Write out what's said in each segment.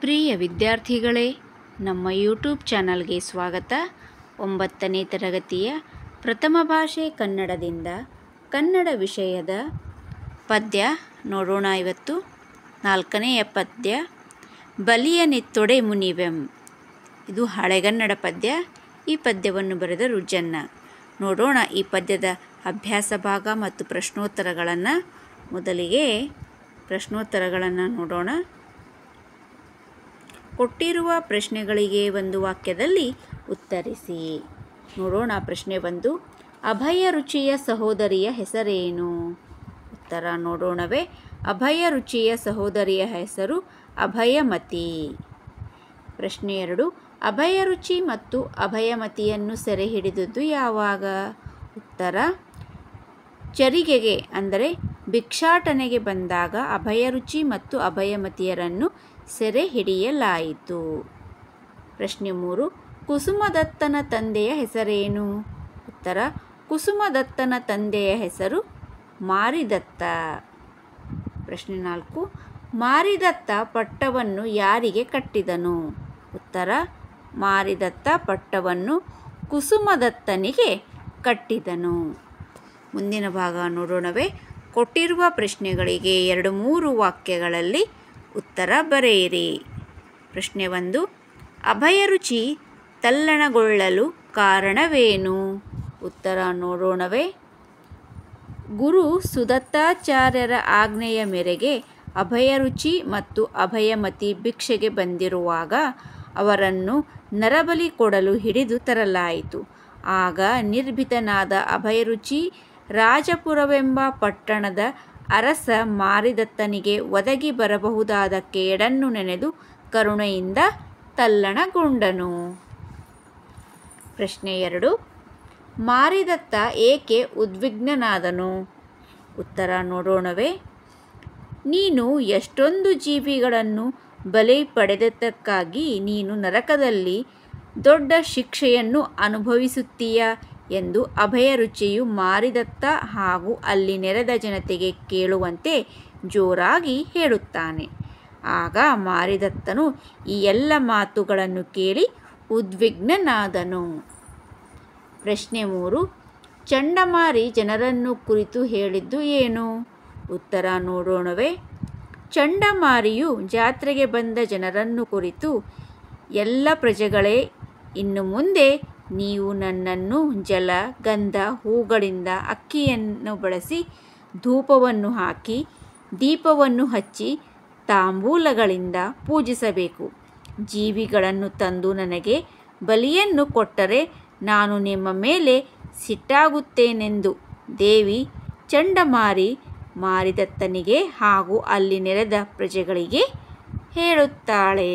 ಪ್ರಿಯ ವಿದ್ಯಾರ್ಥಿಗಳೇ, ನಮ್ಮ ಯೂಟ್ಯೂಬ್ ಚಾನಲ್ಗೆ ಸ್ವಾಗತ. 9ನೇ ತರಗತಿಯ ಪ್ರಥಮ ಭಾಷೆ ಕನ್ನಡದಿಂದ ಕನ್ನಡ ವಿಷಯದ ಪದ್ಯ ನೋಡೋಣ. ಇವತ್ತು 4ನೆಯ ಪದ್ಯ, ಬಲಿಯನೆತ್ತೊಡೆ ಮುನಿವೆಂ. ಇದು ಹಳೆಗನ್ನಡ ಪದ್ಯ. ಈ ಪದ್ಯವನ್ನು ಬರೆದರು ಜನ್ನ. ನೋಡೋಣ ಈ ಪದ್ಯದ ಅಭ್ಯಾಸ ಭಾಗ ಮತ್ತು ಪ್ರಶ್ನೋತ್ತರಗಳನ್ನು. ಮೊದಲಿಗೆ ಪ್ರಶ್ನೋತ್ತರಗಳನ್ನು ನೋಡೋಣ. ಕೊಟ್ಟಿರುವ ಪ್ರಶ್ನೆಗಳಿಗೆ ಒಂದು ವಾಕ್ಯದಲ್ಲಿ ಉತ್ತರಿಸಿ. ನೋಡೋಣ. ಪ್ರಶ್ನೆ 1, ಅಭಯ ರುಚಿಯ ಸಹೋದರಿಯ ಹೆಸರೇನು? ಉತ್ತರ ನೋಡೋಣವೇ. ಅಭಯ ರುಚಿಯ ಸಹೋದರಿಯ ಹೆಸರು ಅಭಯಮತಿ. ಪ್ರಶ್ನೆ 2, ಅಭಯ ರುಚಿ ಮತ್ತು ಅಭಯಮತಿಯನ್ನು ಸೆರೆ ಹಿಡಿದದ್ದು ಯಾವಾಗ? ಉತ್ತರ ಚರಿಗೆಗೆ ಅಂದರೆ ಭಿಕ್ಷಾಟನೆಗೆ ಬಂದಾಗ ಅಭಯರುಚಿ ಮತ್ತು ಅಭಯಮತಿಯರನ್ನು ಸೆರೆ ಹಿಡಿಯಲಾಯಿತು. ಪ್ರಶ್ನೆ 3, ಕುಸುಮದತ್ತನ ತಂದೆಯ ಹೆಸರೇನು? ಉತ್ತರ ಕುಸುಮದತ್ತನ ತಂದೆಯ ಹೆಸರು ಮಾರಿದತ್ತ. ಪ್ರಶ್ನೆ 4, ಮಾರಿದತ್ತ ಪಟ್ಟವನ್ನು ಯಾರಿಗೆ ಕಟ್ಟಿದನು? ಉತ್ತರ ಮಾರಿದತ್ತ ಪಟ್ಟವನ್ನು ಕುಸುಮದತ್ತನಿಗೆ ಕಟ್ಟಿದನು. ಮುಂದಿನ ಭಾಗ ನೋಡೋಣವೇ. ಕೊಟ್ಟಿರುವ ಪ್ರಶ್ನೆಗಳಿಗೆ 2-3 ವಾಕ್ಯಗಳಲ್ಲಿ ಉತ್ತರ ಬರೆಯಿರಿ. ಪ್ರಶ್ನೆ 1, ಅಭಯರುಚಿ ತಲ್ಲಣಗೊಳ್ಳಲು ಕಾರಣವೇನು? ಉತ್ತರ ನೋಡೋಣವೇ. ಗುರು ಸುದತ್ತಾಚಾರ್ಯರ ಆಜ್ಞೆಯ ಮೇರೆಗೆ ಅಭಯರುಚಿ ಮತ್ತು ಅಭಯಮತಿ ಭಿಕ್ಷೆಗೆ ಬಂದಿರುವಾಗ ಅವರನ್ನು ನರಬಲಿ ಕೊಡಲು ಹಿಡಿದು ತರಲಾಯಿತು. ಆಗ ನಿರ್ಭೀತನಾದ ಅಭಯರುಚಿ ರಾಜಪುರವೆಂಬ ಪಟ್ಟಣದ ಅರಸ ಮಾರಿದತ್ತನಿಗೆ ಒದಗಿ ಬರಬಹುದಾದ ಕೇಡನ್ನು ನೆನೆದು ಕರುಣೆಯಿಂದ ತಲ್ಲಣಗೊಂಡನು. ಪ್ರಶ್ನೆ 2, ಮಾರಿದತ್ತ ಏಕೆ ಉದ್ವಿಗ್ನನಾದನು? ಉತ್ತರ ನೋಡೋಣವೇ. ನೀನು ಎಷ್ಟೊಂದು ಜೀವಿಗಳನ್ನು ಬಲಿ ಪಡೆದದ್ದಕ್ಕಾಗಿ ನೀನು ನರಕದಲ್ಲಿ ದೊಡ್ಡ ಶಿಕ್ಷೆಯನ್ನು ಅನುಭವಿಸುತ್ತೀಯ ಎಂದು ಅಭಯರುಚಿಯು ಮಾರಿದತ್ತ ಹಾಗೂ ಅಲ್ಲಿ ನೆರೆದ ಜನತೆಗೆ ಕೇಳುವಂತೆ ಜೋರಾಗಿ ಹೇಳುತ್ತಾನೆ. ಆಗ ಮಾರಿದತ್ತನು ಈ ಎಲ್ಲ ಮಾತುಗಳನ್ನು ಕೇಳಿ ಉದ್ವಿಗ್ನನಾದನು. ಪ್ರಶ್ನೆ 3, ಚಂಡಮಾರಿ ಜನರನ್ನು ಕುರಿತು ಹೇಳಿದ್ದು ಏನು? ಉತ್ತರ ನೋಡೋಣವೇ. ಚಂಡಮಾರಿಯು ಜಾತ್ರೆಗೆ ಬಂದ ಜನರನ್ನು ಕುರಿತು, ಎಲ್ಲ ಪ್ರಜೆಗಳೇ, ಇನ್ನು ಮುಂದೆ ನೀವು ನನ್ನನ್ನು ಜಲ, ಗಂಧ, ಹೂಗಳಿಂದ, ಅಕ್ಕಿಯನ್ನು ಬಳಸಿ ಧೂಪವನ್ನು ಹಾಕಿ ದೀಪವನ್ನು ಹಚ್ಚಿ ತಾಂಬೂಲಗಳಿಂದ ಪೂಜಿಸಬೇಕು. ಜೀವಿಗಳನ್ನು ತಂದು ನನಗೆ ಬಲಿಯನ್ನು ಕೊಟ್ಟರೆ ನಾನು ನಿಮ್ಮ ಮೇಲೆ ಸಿಟ್ಟಾಗುತ್ತೇನೆಂದು ದೇವಿ ಚಂಡಮಾರಿ ಮಾರಿದತ್ತನಿಗೆ ಹಾಗೂ ಅಲ್ಲಿ ನೆರೆದ ಪ್ರಜೆಗಳಿಗೆ ಹೇಳುತ್ತಾಳೆ.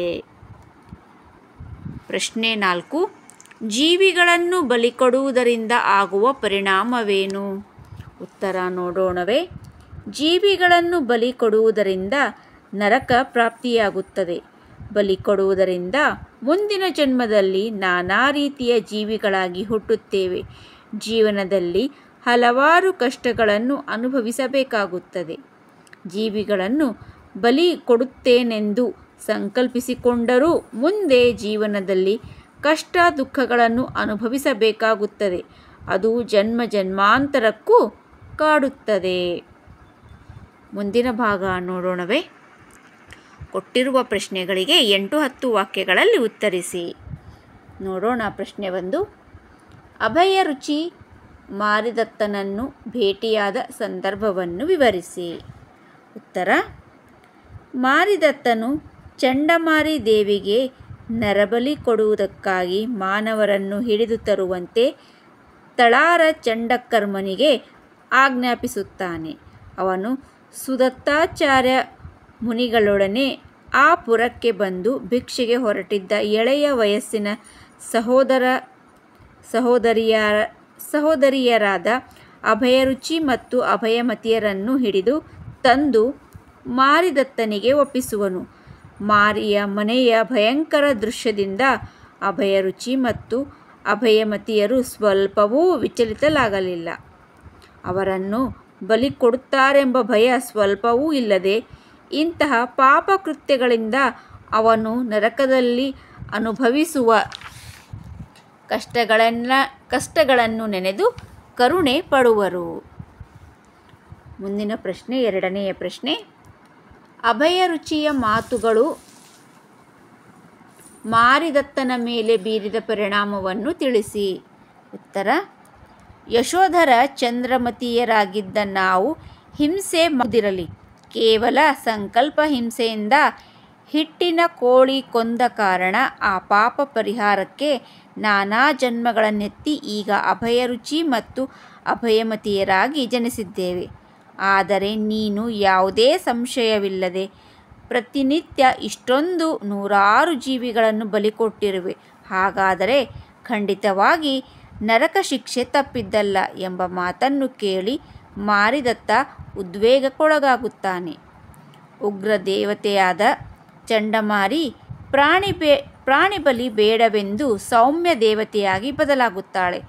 ಪ್ರಶ್ನೆ 4, ಜೀವಿಗಳನ್ನು ಬಲಿ ಕೊಡುವುದರಿಂದ ಆಗುವ ಪರಿಣಾಮವೇನು? ಉತ್ತರ ನೋಡೋಣವೇ. ಜೀವಿಗಳನ್ನು ಬಲಿ ಕೊಡುವುದರಿಂದ ನರಕ ಪ್ರಾಪ್ತಿಯಾಗುತ್ತದೆ. ಬಲಿ ಕೊಡುವುದರಿಂದ ಮುಂದಿನ ಜನ್ಮದಲ್ಲಿ ನಾನಾ ರೀತಿಯ ಜೀವಿಗಳಾಗಿ ಹುಟ್ಟುತ್ತೇವೆ. ಜೀವನದಲ್ಲಿ ಹಲವಾರು ಕಷ್ಟಗಳನ್ನು ಅನುಭವಿಸಬೇಕಾಗುತ್ತದೆ. ಜೀವಿಗಳನ್ನು ಬಲಿ ಕೊಡುತ್ತೇನೆಂದು ಸಂಕಲ್ಪಿಸಿಕೊಂಡರೂ ಮುಂದೆ ಜೀವನದಲ್ಲಿ ಕಷ್ಟ ದುಃಖಗಳನ್ನು ಅನುಭವಿಸಬೇಕಾಗುತ್ತದೆ. ಅದು ಜನ್ಮ ಜನ್ಮಾಂತರಕ್ಕೂ ಕಾಡುತ್ತದೆ. ಮುಂದಿನ ಭಾಗ ನೋಡೋಣವೇ. ಕೊಟ್ಟಿರುವ ಪ್ರಶ್ನೆಗಳಿಗೆ 8-10 ವಾಕ್ಯಗಳಲ್ಲಿ ಉತ್ತರಿಸಿ. ನೋಡೋಣ. ಪ್ರಶ್ನೆ 1, ಅಭಯರುಚಿ ಮಾರಿದತ್ತನನ್ನು ಭೇಟಿಯಾದ ಸಂದರ್ಭವನ್ನು ವಿವರಿಸಿ. ಉತ್ತರ, ಮಾರಿದತ್ತನು ಚಂಡಮಾರಿ ದೇವಿಗೆ ನರಬಲಿ ಕೊಡುವುದಕ್ಕಾಗಿ ಮಾನವರನ್ನು ಹಿಡಿದು ತರುವಂತೆ ತಳಾರ ಚಂಡಕರ್ಮನಿಗೆ ಆಜ್ಞಾಪಿಸುತ್ತಾನೆ. ಅವನು ಸುದತ್ತಾಚಾರ್ಯ ಮುನಿಗಳೊಡನೆ ಆ ಪುರಕ್ಕೆ ಬಂದು ಭಿಕ್ಷೆಗೆ ಹೊರಟಿದ್ದ ಎಳೆಯ ವಯಸ್ಸಿನ ಸಹೋದರಿಯರಾದ ಅಭಯರುಚಿ ಮತ್ತು ಅಭಯಮತಿಯರನ್ನು ಹಿಡಿದು ತಂದು ಮಾರಿದತ್ತನಿಗೆ ಒಪ್ಪಿಸುವನು. ಮಾರಿಯ ಮನೆಯ ಭಯಂಕರ ದೃಶ್ಯದಿಂದ ಅಭಯರುಚಿ ಮತ್ತು ಅಭಯಮತಿಯರು ಸ್ವಲ್ಪವೂ ವಿಚಲಿತರಾಗಲಿಲ್ಲ. ಅವರನ್ನು ಬಲಿ ಕೊಡುತ್ತಾರೆಂಬ ಭಯ ಸ್ವಲ್ಪವೂ ಇಲ್ಲದೆ ಇಂತಹ ಪಾಪ ಕೃತ್ಯಗಳಿಂದ ಅವನು ನರಕದಲ್ಲಿ ಅನುಭವಿಸುವ ಕಷ್ಟಗಳನ್ನು ನೆನೆದು ಕರುಣೆ ಪಡುವರು. ಮುಂದಿನ ಪ್ರಶ್ನೆ, ಎರಡನೆಯ ಪ್ರಶ್ನೆ. ಅಭಯರುಚಿಯ ಮಾತುಗಳು ಮಾರಿದತ್ತನ ಮೇಲೆ ಬೀರಿದ ಪರಿಣಾಮವನ್ನು ತಿಳಿಸಿ. ಉತ್ತರ: ಯಶೋಧರ ಚಂದ್ರಮತಿಯರಾಗಿದ್ದ ನಾವು ಹಿಂಸೆ ಮಾಡುವುದಿರಲಿ. ಕೇವಲ ಸಂಕಲ್ಪ ಹಿಂಸೆಯಿಂದ ಹಿಟ್ಟಿನ ಕೋಳಿ ಕೊಂದ ಕಾರಣ ಆ ಪಾಪ ಪರಿಹಾರಕ್ಕೆ ನಾನಾ ಜನ್ಮಗಳನ್ನೆತ್ತಿ ಈಗ ಅಭಯರುಚಿ ಮತ್ತು ಅಭಯಮತಿಯರಾಗಿ ಜನಿಸಿದ್ದೇವೆ. ಆದರೆ ನೀನು ಯಾವುದೇ ಸಂಶಯವಿಲ್ಲದೆ ಪ್ರತಿನಿತ್ಯ ಇಷ್ಟೊಂದು ನೂರಾರು ಜೀವಿಗಳನ್ನು ಬಲಿಕೊಟ್ಟಿರುವೆ. ಹಾಗಾದರೆ ಖಂಡಿತವಾಗಿ ನರಕ ಶಿಕ್ಷೆ ತಪ್ಪಿದ್ದಲ್ಲ ಎಂಬ ಮಾತನ್ನು ಕೇಳಿ ಮಾರಿದತ್ತ ಉದ್ವೇಗಕ್ಕೊಳಗಾಗುತ್ತಾನೆ. ಉಗ್ರ ದೇವತೆಯಾದ ಚಂಡಮಾರಿ ಪ್ರಾಣಿ ಬಲಿ ಬೇಡವೆಂದು ಸೌಮ್ಯ ದೇವತೆಯಾಗಿ ಬದಲಾಗುತ್ತಾಳೆ.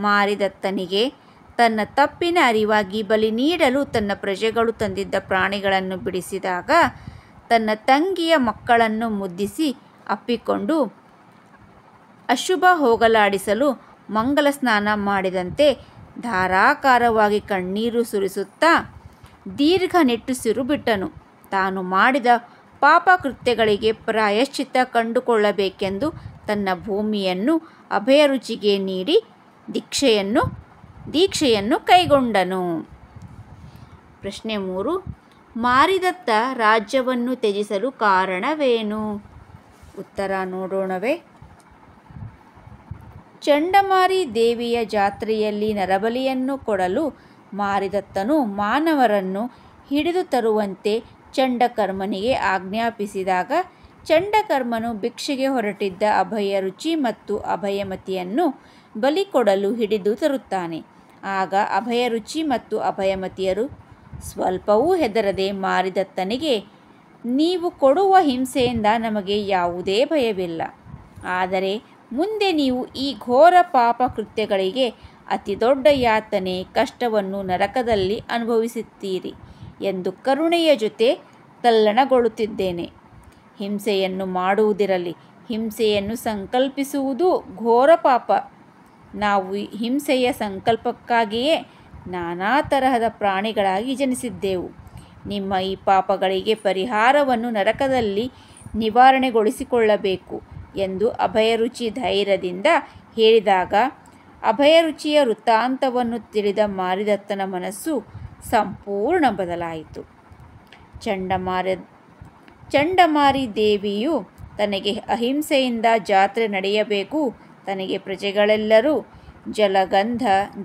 ಮಾರಿದತ್ತನಿಗೆ ತನ್ನ ತಪ್ಪಿನ ಅರಿವಾಗಿ ಬಲಿ ನೀಡಲು ತನ್ನ ಪ್ರಜೆಗಳು ತಂದಿದ್ದ ಪ್ರಾಣಿಗಳನ್ನು ಬಿಡಿಸಿದಾಗ ತನ್ನ ತಂಗಿಯ ಮಕ್ಕಳನ್ನು ಮುದ್ದಿಸಿ ಅಪ್ಪಿಕೊಂಡು ಅಶುಭ ಹೋಗಲಾಡಿಸಲು ಮಂಗಲ ಸ್ನಾನ ಮಾಡಿದಂತೆ ಧಾರಾಕಾರವಾಗಿ ಕಣ್ಣೀರು ಸುರಿಸುತ್ತಾ ದೀರ್ಘ ನಿಟ್ಟುಸಿರು ಬಿಟ್ಟನು. ತಾನು ಮಾಡಿದ ಪಾಪಕೃತ್ಯಗಳಿಗೆ ಪ್ರಾಯಶ್ಚಿತ್ತ ಕಂಡುಕೊಳ್ಳಬೇಕೆಂದು ತನ್ನ ಭೂಮಿಯನ್ನು ಅಭಯರುಚಿಗೆ ನೀಡಿ ದೀಕ್ಷೆಯನ್ನು ಕೈಗೊಂಡನು. ಪ್ರಶ್ನೆ 3. ಮಾರಿದತ್ತ ರಾಜ್ಯವನ್ನು ತ್ಯಜಿಸಲು ಕಾರಣವೇನು? ಉತ್ತರ ನೋಡೋಣವೇ. ಚಂಡಮಾರಿ ದೇವಿಯ ಜಾತ್ರೆಯಲ್ಲಿ ನರಬಲಿಯನ್ನು ಕೊಡಲು ಮಾರಿದತ್ತನು ಮಾನವರನ್ನು ಹಿಡಿದು ತರುವಂತೆ ಚಂಡಕರ್ಮನಿಗೆ ಆಜ್ಞಾಪಿಸಿದಾಗ ಚಂಡಕರ್ಮನು ಭಿಕ್ಷೆಗೆ ಹೊರಟಿದ್ದ ಅಭಯರುಚಿ ಮತ್ತು ಅಭಯಮತಿಯನ್ನು ಬಲಿ ಕೊಡಲು ಹಿಡಿದು ತರುತ್ತಾನೆ. ಆಗ ಅಭಯರುಚಿ ಮತ್ತು ಅಭಯಮತಿಯರು ಸ್ವಲ್ಪವೂ ಹೆದರದೆ ಮಾರಿದತ್ತನಿಗೆ, ನೀವು ಕೊಡುವ ಹಿಂಸೆಯಿಂದ ನಮಗೆ ಯಾವುದೇ ಭಯವಿಲ್ಲ. ಆದರೆ ಮುಂದೆ ನೀವು ಈ ಘೋರ ಪಾಪ ಕೃತ್ಯಗಳಿಗೆ ಅತಿ ದೊಡ್ಡ ಯಾತನೆ ಕಷ್ಟವನ್ನು ನರಕದಲ್ಲಿ ಅನುಭವಿಸುತ್ತೀರಿ ಎಂದು ಕರುಣೆಯ ಜೊತೆ ತಲ್ಲಣಗೊಳ್ಳುತ್ತಿದ್ದೇನೆ. ಹಿಂಸೆಯನ್ನು ಮಾಡುವುದಿರಲಿ. ಹಿಂಸೆಯನ್ನು ಸಂಕಲ್ಪಿಸುವುದು ಘೋರ ಪಾಪ. ನಾವು ಹಿಂಸೆಯ ಸಂಕಲ್ಪಕ್ಕಾಗಿಯೇ ನಾನಾ ತರಹದ ಪ್ರಾಣಿಗಳಾಗಿ ಜನಿಸಿದ್ದೆವು. ನಿಮ್ಮ ಈ ಪಾಪಗಳಿಗೆ ಪರಿಹಾರವನ್ನು ನರಕದಲ್ಲಿ ನಿವಾರಣೆಗೊಳಿಸಿಕೊಳ್ಳಬೇಕು ಎಂದು ಅಭಯರುಚಿ ಧೈರ್ಯದಿಂದ ಹೇಳಿದಾಗ ಅಭಯರುಚಿಯ ವೃತ್ತಾಂತವನ್ನು ತಿಳಿದ ಮಾರಿದತ್ತನ ಮನಸ್ಸು ಸಂಪೂರ್ಣ ಬದಲಾಯಿತು. ಚಂಡಮಾರಿ ದೇವಿಯು ತನಗೆ ಅಹಿಂಸೆಯಿಂದ ಜಾತ್ರೆ ನಡೆಯಬೇಕು, ತನಗೆ ಪ್ರಜೆಗಳೆಲ್ಲರೂ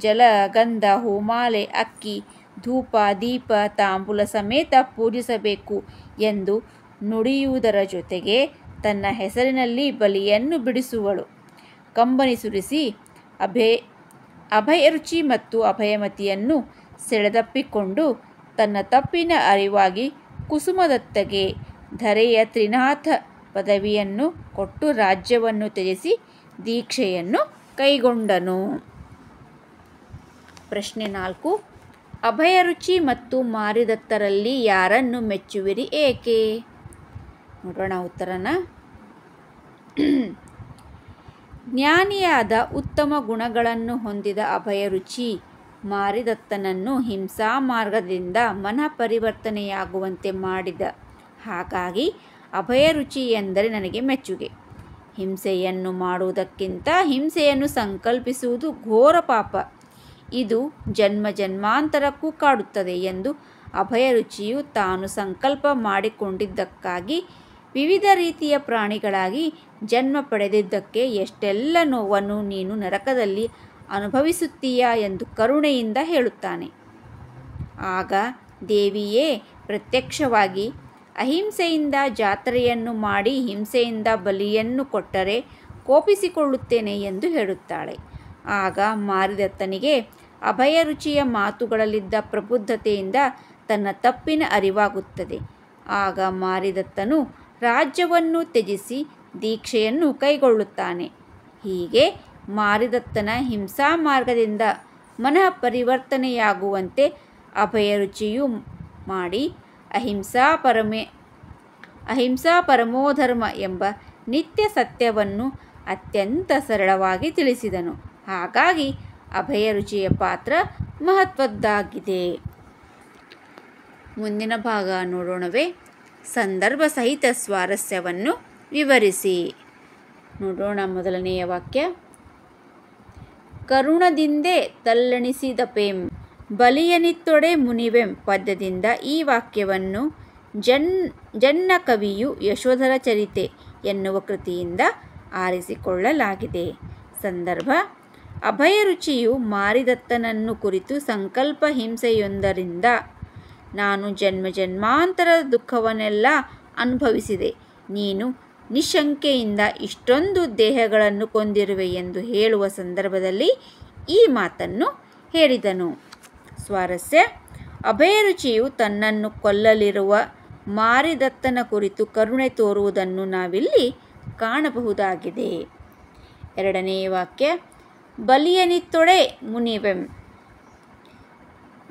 ಜಲಗಂಧ ಹೂಮಾಲೆ ಅಕ್ಕಿ ಧೂಪ ದೀಪ ತಾಂಬೂಲ ಸಮೇತ ಪೂಜಿಸಬೇಕು ಎಂದು ನುಡಿಯುವುದರ ಜೊತೆಗೆ ತನ್ನ ಹೆಸರಿನಲ್ಲಿ ಬಲಿಯನ್ನು ಬಿಡಿಸುವಳು. ಕಂಬನಿ ಸುರಿಸಿ ಅಭಯರುಚಿ ಮತ್ತು ಅಭಯಮತಿಯನ್ನು ಸೆಳೆದಪ್ಪಿಕೊಂಡು ತನ್ನ ತಪ್ಪಿನ ಅರಿವಾಗಿ ಕುಸುಮದತ್ತಗೆ ಧರೆಯ ತ್ರಿನಾಥ ಪದವಿಯನ್ನು ಕೊಟ್ಟು ರಾಜ್ಯವನ್ನು ತ್ಯಜಿಸಿ ದೀಕ್ಷೆಯನ್ನು ಕೈಗೊಂಡನು. ಪ್ರಶ್ನೆ 4. ಅಭಯರುಚಿ ಮತ್ತು ಮಾರಿದತ್ತರಲ್ಲಿ ಯಾರನ್ನು ಮೆಚ್ಚುವಿರಿ, ಏಕೆ? ನೋಡೋಣ ಉತ್ತರನ. ಜ್ಞಾನಿಯಾದ ಉತ್ತಮ ಗುಣಗಳನ್ನು ಹೊಂದಿದ ಅಭಯರುಚಿ ಮಾರಿದತ್ತನನ್ನು ಹಿಂಸಾ ಮಾರ್ಗದಿಂದ ಮನಃ ಪರಿವರ್ತನೆಯಾಗುವಂತೆ ಮಾಡಿದ. ಹಾಗಾಗಿ ಅಭಯರುಚಿ ಎಂದರೆ ನನಗೆ ಮೆಚ್ಚುಗೆ. ಹಿಂಸೆಯನ್ನು ಮಾಡುವುದಕ್ಕಿಂತ ಹಿಂಸೆಯನ್ನು ಸಂಕಲ್ಪಿಸುವುದು ಘೋರ ಪಾಪ. ಇದು ಜನ್ಮ ಜನ್ಮಾಂತರಕ್ಕೂ ಕಾಡುತ್ತದೆ ಎಂದು ಅಭಯರುಚಿಯು ತಾನು ಸಂಕಲ್ಪ ಮಾಡಿಕೊಂಡಿದ್ದಕ್ಕಾಗಿ ವಿವಿಧ ರೀತಿಯ ಪ್ರಾಣಿಗಳಾಗಿ ಜನ್ಮ ಪಡೆದಿದ್ದಕ್ಕೆ ಎಷ್ಟೆಲ್ಲ ನೋವನ್ನು ನೀನು ನರಕದಲ್ಲಿ ಅನುಭವಿಸುತ್ತೀಯಾ ಎಂದು ಕರುಣೆಯಿಂದ ಹೇಳುತ್ತಾನೆ. ಆಗ ದೇವಿಯೇ ಪ್ರತ್ಯಕ್ಷವಾಗಿ ಅಹಿಂಸೆಯಿಂದ ಜಾತ್ರೆಯನ್ನು ಮಾಡಿ ಹಿಂಸೆಯಿಂದ ಬಲಿಯನ್ನು ಕೊಟ್ಟರೆ ಕೋಪಿಸಿಕೊಳ್ಳುತ್ತೇನೆ ಎಂದು ಹೇಳುತ್ತಾಳೆ. ಆಗ ಮಾರಿದತ್ತನಿಗೆ ಅಭಯರುಚಿಯ ಮಾತುಗಳಲ್ಲಿದ್ದ ಪ್ರಬುದ್ಧತೆಯಿಂದ ತನ್ನ ತಪ್ಪಿನ ಅರಿವಾಗುತ್ತದೆ. ಆಗ ಮಾರಿದತ್ತನು ರಾಜ್ಯವನ್ನು ತ್ಯಜಿಸಿ ದೀಕ್ಷೆಯನ್ನು ಕೈಗೊಳ್ಳುತ್ತಾನೆ. ಹೀಗೆ ಮಾರಿದತ್ತನ ಹಿಂಸಾ ಮಾರ್ಗದಿಂದ ಮನಃ ಪರಿವರ್ತನೆಯಾಗುವಂತೆ ಅಭಯರುಚಿಯು ಮಾಡಿ ಅಹಿಂಸಾ ಪರಮೋಧರ್ಮ ಎಂಬ ನಿತ್ಯ ಸತ್ಯವನ್ನು ಅತ್ಯಂತ ಸರಳವಾಗಿ ತಿಳಿಸಿದನು. ಹಾಗಾಗಿ ಅಭಯರುಚಿಯ ಪಾತ್ರ ಮಹತ್ವದ್ದಾಗಿದೆ. ಮುಂದಿನ ಭಾಗ ನೋಡೋಣವೇ. ಸಂದರ್ಭ ಸಹಿತ ಸ್ವಾರಸ್ಯವನ್ನು ವಿವರಿಸಿ. ನೋಡೋಣ. ಮೊದಲನೆಯ ವಾಕ್ಯ. ಕರುಣದಿಂದೆ ತಲ್ಲಣಿಸಿದಪೇಂ ಬಲಿಯನಿತ್ತೊಡೆ ಮುನಿವೆಂ ಪದ್ಯದಿಂದ ಈ ವಾಕ್ಯವನ್ನು ಜನ್ನ ಕವಿಯು ಯಶೋಧರ ಚರಿತೆ ಎನ್ನುವ ಕೃತಿಯಿಂದ ಆರಿಸಿಕೊಳ್ಳಲಾಗಿದೆ. ಸಂದರ್ಭ. ಅಭಯರುಚಿಯು ಮಾರಿದತ್ತನನ್ನು ಕುರಿತು ಸಂಕಲ್ಪ ಹಿಂಸೆಯೊಂದರಿಂದ ನಾನು ಜನ್ಮಾಂತರದ ದುಃಖವನ್ನೆಲ್ಲ ಅನುಭವಿಸಿದೆ, ನೀನು ನಿಶಂಕೆಯಿಂದ ಇಷ್ಟೊಂದು ದೇಹಗಳನ್ನು ಕೊಂದಿರುವೆ ಎಂದು ಹೇಳುವ ಸಂದರ್ಭದಲ್ಲಿ ಈ ಮಾತನ್ನು ಹೇಳಿದನು. ಸ್ವಾರಸ್ಯ. ಅಭಯರುಚಿಯು ತನ್ನನ್ನು ಕೊಲ್ಲಲಿರುವ ಮಾರಿದತ್ತನ ಕುರಿತು ಕರುಣೆ ತೋರುವುದನ್ನು ನಾವಿಲ್ಲಿ ಕಾಣಬಹುದಾಗಿದೆ. ಎರಡನೆಯ ವಾಕ್ಯ. ಬಲಿಯನಿತ್ತೊಡೆ ಮುನಿವೆಂ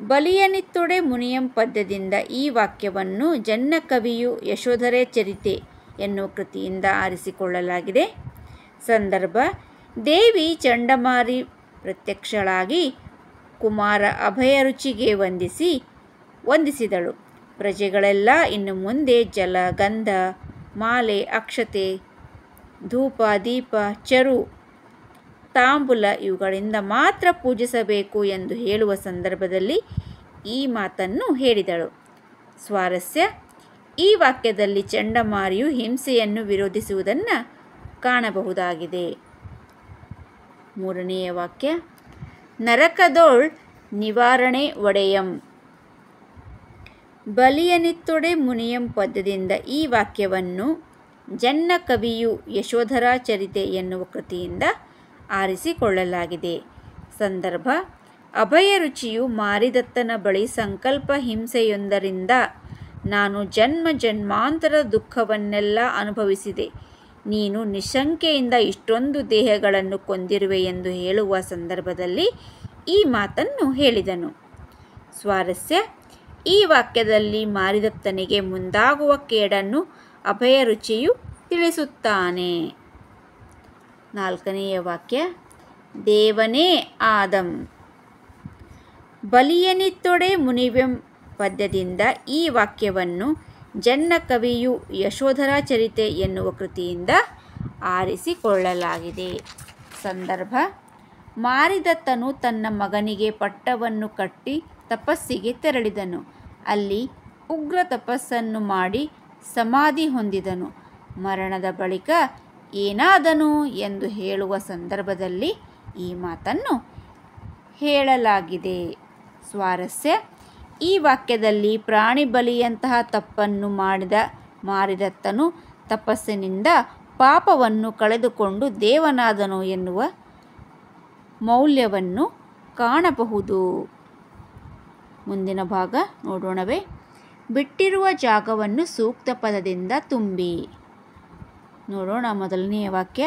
ಬಲಿಯನಿತ್ತೊಡೆ ಮುನಿಯಂ ಪದ್ಯದಿಂದ ಈ ವಾಕ್ಯವನ್ನು ಜನ್ನ ಕವಿಯು ಯಶೋಧರೆ ಚರಿತೆ ಎನ್ನುವ ಕೃತಿಯಿಂದ ಆರಿಸಿಕೊಳ್ಳಲಾಗಿದೆ. ಸಂದರ್ಭ. ದೇವಿ ಚಂಡಮಾರಿ ಪ್ರತ್ಯಕ್ಷಳಾಗಿ ಕುಮಾರ ಅಭಯರುಚಿಗೆ ವಂದಿಸಿದಳು. ಪ್ರಜೆಗಳೆಲ್ಲ ಇನ್ನು ಮುಂದೆ ಜಲ, ಗಂಧ, ಮಾಲೆ, ಅಕ್ಷತೆ, ಧೂಪ, ದೀಪ, ಚರು, ತಾಂಬೂಲ ಇವುಗಳಿಂದ ಮಾತ್ರ ಪೂಜಿಸಬೇಕು ಎಂದು ಹೇಳುವ ಸಂದರ್ಭದಲ್ಲಿ ಈ ಮಾತನ್ನು ಹೇಳಿದಳು. ಸ್ವಾರಸ್ಯ. ಈ ವಾಕ್ಯದಲ್ಲಿ ಚಂಡಮಾರಿಯು ಹಿಂಸೆಯನ್ನು ವಿರೋಧಿಸುವುದನ್ನು ಕಾಣಬಹುದಾಗಿದೆ. ಮೂರನೆಯ ವಾಕ್ಯ. ನರಕದೋಳ್ ನಿವಾರಣೆ ಒಡೆಯಂ ಬಲಿಯನಿತ್ತೊಡೆ ಮುನಿಯಂ ಪದ್ಯದಿಂದ ಈ ವಾಕ್ಯವನ್ನು ಜನ್ನ ಕವಿಯು ಯಶೋಧರ ಚರಿತೆ ಎನ್ನುವ ಕೃತಿಯಿಂದ ಆರಿಸಿಕೊಳ್ಳಲಾಗಿದೆ. ಸಂದರ್ಭ. ಅಭಯರುಚಿಯು ಮಾರಿದತ್ತನ ಬಳಿ ಸಂಕಲ್ಪ ಹಿಂಸೆಯೊಂದರಿಂದ ನಾನು ಜನ್ಮಾಂತರ ದುಃಖವನ್ನೆಲ್ಲ ಅನುಭವಿಸಿದೆ, ನೀನು ನಿಶಂಕೆಯಿಂದ ಇಷ್ಟೊಂದು ದೇಹಗಳನ್ನು ಕೊಂದಿರುವೆ ಎಂದು ಹೇಳುವ ಸಂದರ್ಭದಲ್ಲಿ ಈ ಮಾತನ್ನು ಹೇಳಿದನು. ಸ್ವಾರಸ್ಯ. ಈ ವಾಕ್ಯದಲ್ಲಿ ಮಾರಿದತ್ತನಿಗೆ ಮುಂದಾಗುವ ಕೇಡನ್ನು ಅಭಯರುಚಿಯು ತಿಳಿಸುತ್ತಾನೆ. ನಾಲ್ಕನೆಯ ವಾಕ್ಯ. ದೇವನೇ ಆದಂ ಬಲಿಯನಿತ್ತೊಡೆ ಮುನಿವೆಂ ಪದ್ಯದಿಂದ ಈ ವಾಕ್ಯವನ್ನು ಜನ್ನ ಕವಿಯು ಯಶೋಧರ ಚರಿತೆ ಎನ್ನುವ ಕೃತಿಯಿಂದ ಆರಿಸಿಕೊಳ್ಳಲಾಗಿದೆ. ಸಂದರ್ಭ. ಮಾರಿದತ್ತನು ತನ್ನ ಮಗನಿಗೆ ಪಟ್ಟವನ್ನು ಕಟ್ಟಿ ತಪಸ್ಸಿಗೆ ತೆರಳಿದನು. ಅಲ್ಲಿ ಉಗ್ರ ತಪಸ್ಸನ್ನು ಮಾಡಿ ಸಮಾಧಿ ಹೊಂದಿದನು. ಮರಣದ ಬಳಿಕ ಏನಾದನು ಎಂದು ಹೇಳುವ ಸಂದರ್ಭದಲ್ಲಿ ಈ ಮಾತನ್ನು ಹೇಳಲಾಗಿದೆ. ಸ್ವಾರಸ್ಯ. ಈ ವಾಕ್ಯದಲ್ಲಿ ಪ್ರಾಣಿ ಬಲಿಯಂತಹ ತಪ್ಪನ್ನು ಮಾಡಿದ ಮಾರಿದತ್ತನು ತಪಸ್ಸಿನಿಂದ ಪಾಪವನ್ನು ಕಳೆದುಕೊಂಡು ದೇವನಾದನು ಎನ್ನುವ ಮೌಲ್ಯವನ್ನು ಕಾಣಬಹುದು. ಮುಂದಿನ ಭಾಗ ನೋಡೋಣವೇ. ಬಿಟ್ಟಿರುವ ಜಾಗವನ್ನು ಸೂಕ್ತ ಪದದಿಂದ ತುಂಬಿ. ನೋಡೋಣ. ಮೊದಲನೆಯ ವಾಕ್ಯ.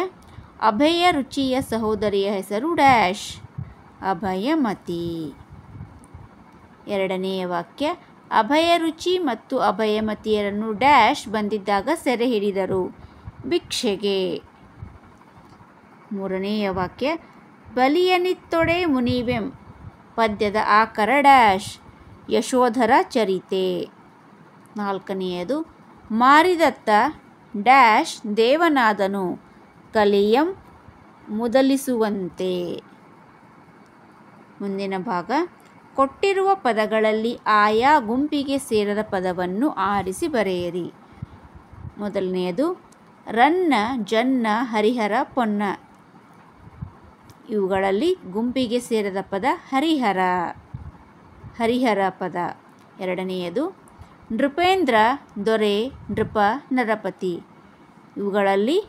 ಅಭಯರುಚಿಯ ಸಹೋದರಿಯ ಹೆಸರು ಡ್ಯಾಶ್ ಅಭಯಮತಿ. ಎರಡನೆಯ ವಾಕ್ಯ. ಅಭಯರುಚಿ ಮತ್ತು ಅಭಯಮತಿಯರನ್ನು ಡ್ಯಾಶ್ ಬಂದಿದ್ದಾಗ ಸೆರೆ ಹಿಡಿದರು ಭಿಕ್ಷೆಗೆ. ಮೂರನೆಯ ವಾಕ್ಯ. ಬಲಿಯನಿತ್ತೊಡೆ ಮುನಿವೆಂ ಪದ್ಯದ ಆಕರ ಡ್ಯಾಶ್ ಯಶೋಧರ ಚರಿತೆ. ನಾಲ್ಕನೆಯದು. ಮಾರಿದತ್ತ ಡ್ಯಾಶ್ ದೇವನಾದನು ಕಲಿಯಂ ಮುದಲಿಸುವಂತೆ. ಮುಂದಿನ ಭಾಗ. ಕೊಟ್ಟಿರುವ ಪದಗಳಲ್ಲಿ ಆಯಾ ಗುಂಪಿಗೆ ಸೇರದ ಪದವನ್ನು ಆರಿಸಿ ಬರೆಯಿರಿ. ಮೊದಲನೆಯದು. ರನ್ನ, ಜನ್ನ, ಹರಿಹರ, ಪೊನ್ನ ಇವುಗಳಲ್ಲಿ ಗುಂಪಿಗೆ ಸೇರದ ಪದ ಹರಿಹರ ಪದ. ಎರಡನೆಯದು. ನೃಪೇಂದ್ರ, ದೊರೆ, ನೃಪ, ನರಪತಿ ಇವುಗಳಲ್ಲಿ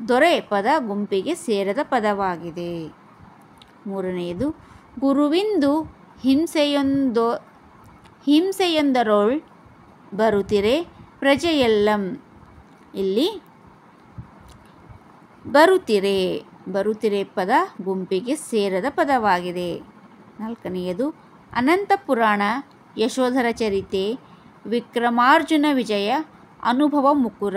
ದೊರೆ ಪದ ಗುಂಪಿಗೆ ಸೇರದ ಪದವಾಗಿದೆ. ಮೂರನೆಯದು. ಗುರುವಿಂದು ಹಿಂಸೆಯೊಂದರೊಳ್ ಬರುತ್ತಿರೆ ಪ್ರಜೆಯೆಲ್ಲಂ ಇಲ್ಲಿ ಬರುತ್ತಿರೆ ಪದ ಗುಂಪಿಗೆ ಸೇರದ ಪದವಾಗಿದೆ. ನಾಲ್ಕನೆಯದು. ಅನಂತ ಪುರಾಣ, ಯಶೋಧರ ಚರಿತೆ, ವಿಕ್ರಮಾರ್ಜುನ ವಿಜಯ, ಅನುಭವ ಮುಕುರ.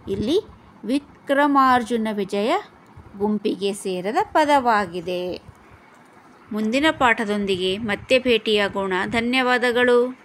ಇಲ್ಲಿ ವಿಕ್ರಮಾರ್ಜುನ ವಿಜಯ ಗುಂಪಿಗೆ ಸೇರದ ಪದವಾಗಿದೆ. ಮುಂದಿನ ಪಾಠದೊಂದಿಗೆ ಮತ್ತೆ ಭೇಟಿಯಾಗೋಣ. ಧನ್ಯವಾದಗಳು.